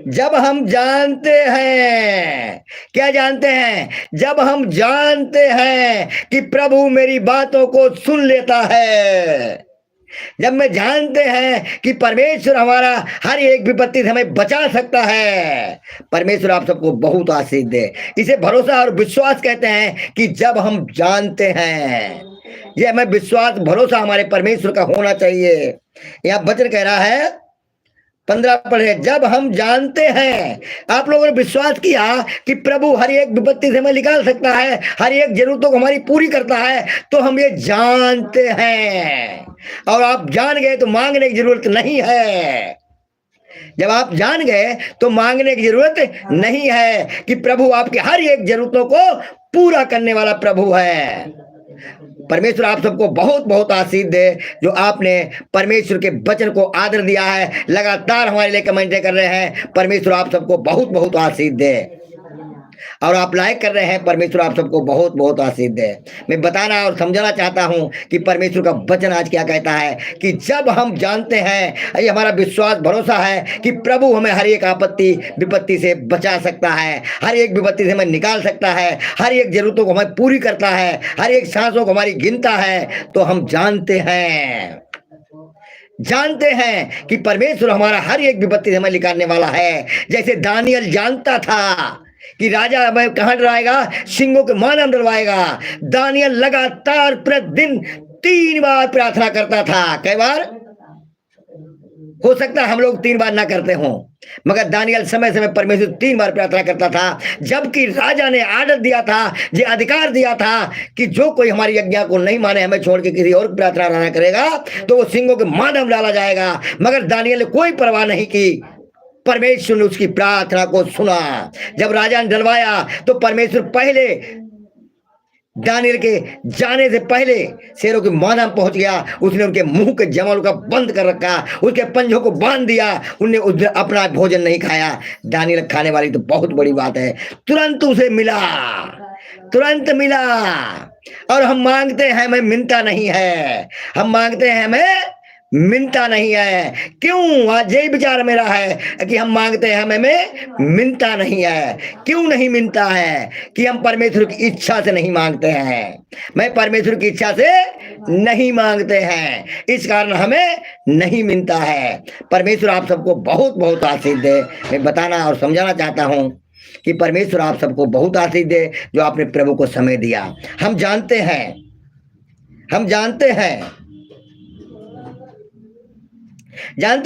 जब हम जानते हैं, क्या जानते हैं? जब हम जानते हैं कि प्रभु मेरी बातों को सुन लेता है, जब मैं जानते हैं कि परमेश्वर हमारा हर एक विपत्ति से हमें बचा सकता है। परमेश्वर आप सबको बहुत आशीष दे। इसे भरोसा और विश्वास कहते हैं कि जब हम जानते हैं, ये हमें विश्वास भरोसा हमारे परमेश्वर का होना चाहिए। यहाँ वचन कह रहा है 15 पढ़े, जब हम जानते हैं, आप लोगों ने विश्वास किया कि प्रभु हर एक विपत्ति से हमें निकाल सकता है, हर एक जरूरतों को हमारी पूरी करता है, तो हम ये जानते हैं। और आप जान गए तो मांगने की जरूरत नहीं है। जब आप जान गए तो मांगने की जरूरत नहीं है कि प्रभु आपकी हर एक जरूरतों को पूरा करने वाला प्रभु है। परमेश्वर आप सबको बहुत बहुत आशीष दे जो आपने परमेश्वर के वचन को आदर दिया है, लगातार हमारे लिए कमेंट कर रहे हैं। परमेश्वर आप सबको बहुत बहुत आशीष दे। और आप लाइक कर रहे हैं, परमेश्वर आप सबको बहुत बहुत आशीष दे। मैं बताना और समझाना चाहता हूं कि परमेश्वर का वचन आज क्या कहता है कि जब हम जानते हैं, ये हमारा विश्वास भरोसा है कि प्रभु हमें हर एक आपत्ति विपत्ति से बचा सकता है, हर एक विपत्ति से हमें निकाल सकता है, हर एक जरूरतों को हमें पूरी करता है, हर एक सांसों को हमारी गिनता है, तो हम जानते हैं कि परमेश्वर हमारा हर एक विपत्ति से हमें निकालने वाला है। जैसे दानियल जानता था कि राजा हमें कहां डराएगा, सिंहों के मुंह में डलवाएगा। दानियल लगातार प्रतिदिन 3 बार प्रार्थना करता था। कई बार हो सकता है हम लोग 3 बार ना करते हों, मगर दानियल समय समय परमेश्वर 3 बार प्रार्थना करता था। जबकि राजा ने आर्डर दिया था, ये अधिकार दिया था कि जो कोई हमारी आज्ञा को नहीं माने, हमें छोड़ के किसी और की प्रार्थना ना करेगा, तो वो सिंहों के मुंह में डाला जाएगा। मगर दानियल ने कोई परवाह नहीं की, परमेश्वर ने उसकी प्रार्थना को सुना। जब राजा ने डलवाया तो परमेश्वर पहले दानियल के जाने से पहले शेरों के मुंह में पहुंच गया। उसने उनके मुंह के जमालों का बंद कर रखा, उसके पंजों को बांध दिया। उनने अपना भोजन नहीं खाया। दानियल खाने वाली तो बहुत बड़ी बात है। तुरंत उसे मिला, तुरंत मिला। और हम मांगते हैं, हमें मिलता नहीं है। हम मांगते हैं, हमें मिलता नहीं है। क्यों? आज यही विचार मेरा है कि हम मांगते हैं, हमें मिलता नहीं है। क्यों नहीं मिलता है? कि हम परमेश्वर की इच्छा से नहीं मांगते हैं। मैं परमेश्वर की इच्छा से नहीं मांगते हैं, इस कारण हमें नहीं मिलता है। परमेश्वर आप सबको बहुत बहुत आशीष दे। मैं बताना और समझाना चाहता हूं कि परमेश्वर आप सबको बहुत आशीष दे जो आपने प्रभु को समय दिया। हम जानते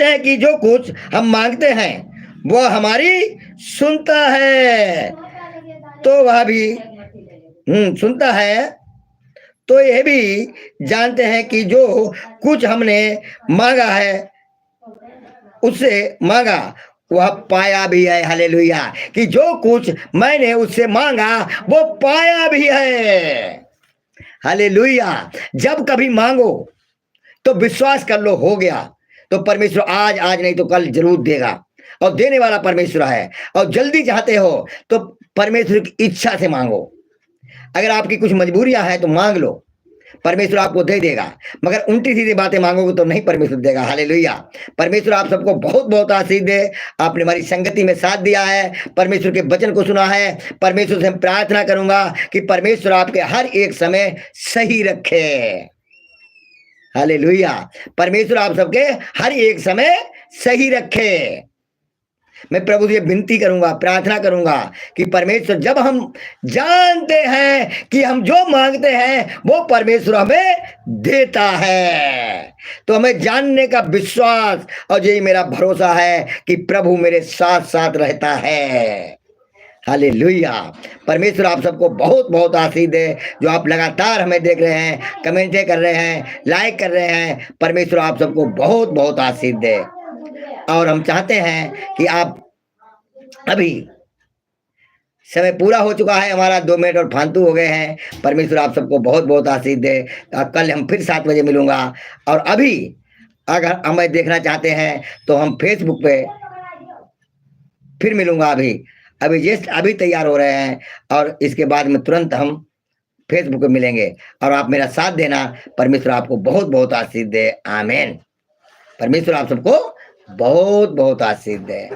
हैं कि जो कुछ हम मांगते हैं वो हमारी सुनता है, तो वह भी सुनता है। तो यह भी जानते हैं कि जो कुछ हमने मांगा है, उससे मांगा वह पाया भी है। हालेलुया। कि जो कुछ मैंने उससे मांगा वो पाया भी है। हालेलुया। जब कभी मांगो तो विश्वास कर लो, हो गया तो परमेश्वर आज नहीं तो कल जरूर देगा, और देने वाला परमेश्वर है। और जल्दी चाहते हो तो परमेश्वर की इच्छा से मांगो। अगर आपकी कुछ मजबूरियां हैं तो मांग लो, परमेश्वर आपको दे देगा। मगर उल्टी सीधी बातें मांगोगे तो नहीं परमेश्वर देगा। हालेलुया। परमेश्वर आप सबको बहुत बहुत आशीष दे। आपने हमारी संगति में साथ दिया है, परमेश्वर के वचन को सुना है। परमेश्वर से प्रार्थना करूंगा कि परमेश्वर आपके हर एक समय सही रखे। हालेलुया। परमेश्वर आप सबके हर एक समय सही रखे। मैं प्रभु से विनती करूंगा, प्रार्थना करूंगा कि परमेश्वर, जब हम जानते हैं कि हम जो मांगते हैं वो परमेश्वर हमें देता है, तो हमें जानने का विश्वास और यही मेरा भरोसा है कि प्रभु मेरे साथ साथ रहता है। हालेलुया। परमेश्वर आप सबको बहुत बहुत आशीष दे जो आप लगातार हमें देख रहे हैं, कमेंटें कर रहे हैं, लाइक कर रहे हैं। परमेश्वर आप सबको बहुत बहुत आशीष दे। और हम चाहते हैं कि आप, अभी समय पूरा हो चुका है हमारा, 2 मिनट और फालतू हो गए हैं। परमेश्वर आप सबको बहुत बहुत आशीष दे। कल हम फिर 7 बजे मिलूंगा। और अभी अगर हमें देखना चाहते हैं तो हम फेसबुक पे फिर मिलूंगा। अभी तैयार हो रहे हैं और इसके बाद में तुरंत हम फेसबुक पे मिलेंगे। और आप मेरा साथ देना। परमेश्वर आपको बहुत बहुत आशीष दे। आमीन। परमेश्वर आप सबको बहुत बहुत आशीष दे।